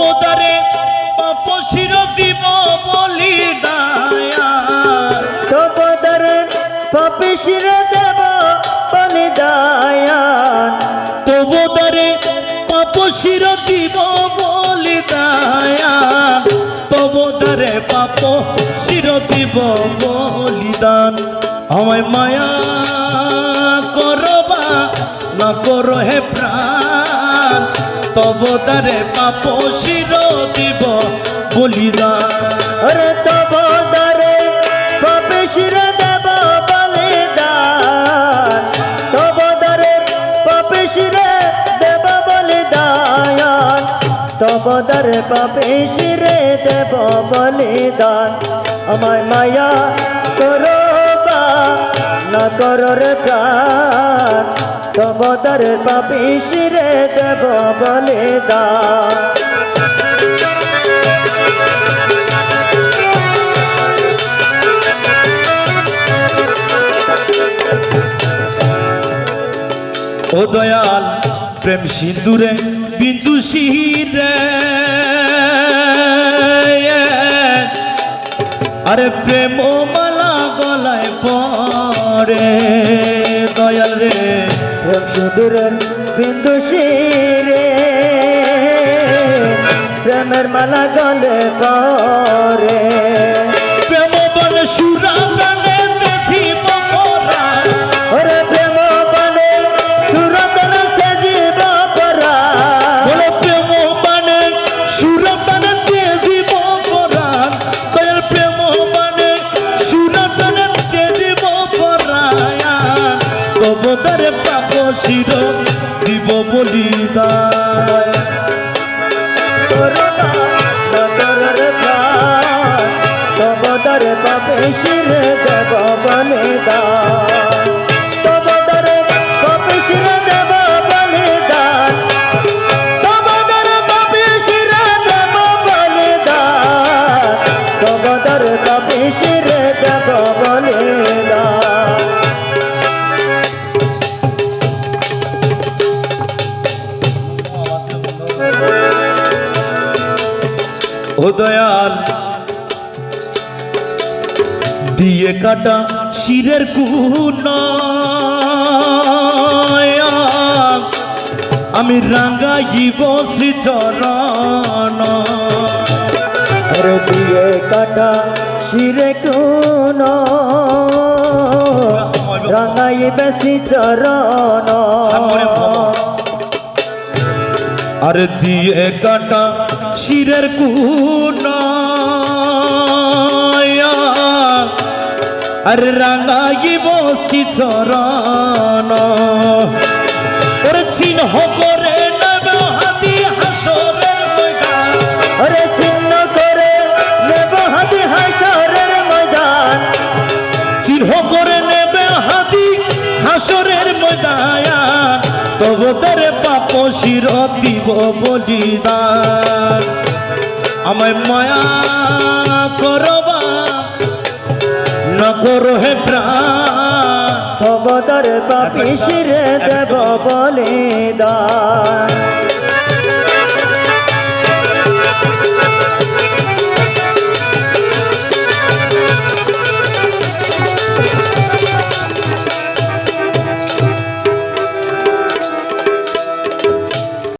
তবদারে পাপ শির দিব বলিদান তবদারে পাপ শির দেব বলিদান তবদারে পাপ শির দিব বলিদান তবদারে পাপ শির দিব বলিদান আমায় মায়া করবা না করো হে প্রাণ তবদারে পাপ শির দিব বলিদান अरे तबदारे पाप शिर देव बलिदान तबदारे पाप शिर देव बलिदान तबदारे पाप शिर देव बलिदान আমায় মায়া করো বা না করো রে প্রাণ তবদারে পাপ শির দেব বলিদান ও দয়াল প্রেম সিন্দুরে বিন্দু শিরে আরে প্রেম মালা গলায় পরে দয়াল রে প্রেম সিন্দুরের বিন্দু শিরে প্রেমের মালা গলে পরে প্রেম বলে সুরা গানে দেখিব পরা ওরে প্রেম বলে সুরতন সজীব পরা বলে প্রেম মানে সুরা গানে দেখিব পরা দয়াল প্রেম মানে সুরা গানে দেখিব পরা তবদারে পাপ শির দিব বলিদান করোনা নগরের প্রাণ তবদারে পাপে শিরে দেব বলিদান তবদারে পাপে শিরে দেব বলিদান তবদারে পাপে শিরে দেব বলিদান তবদারে পাপে শিরে দেব বলিদান ও দয়াল দিয়ে কাটা শিরের কুন আমি রাঙ্গাইব শ্রীচরণ अरे दिए काटा शिरे कुन रंगाई बेसी चरण আর দিয়ে কাটা শিরের কুন আর রাঙ্গাইব শ্রীচরণ ওরে চিহ্ন করে নেবে হাতি হাসরের ময়দান अरे चिन्ह करे नेब हाथी हासरेर मैदान চিহ্ন করে নেবে হাতি হাসরের ময়দান তবদারে পাপ শির দিব বলিদান আমায় মায়া করবা না করো হে প্রাণ তবদার পাপি শিরে দেব বলিদান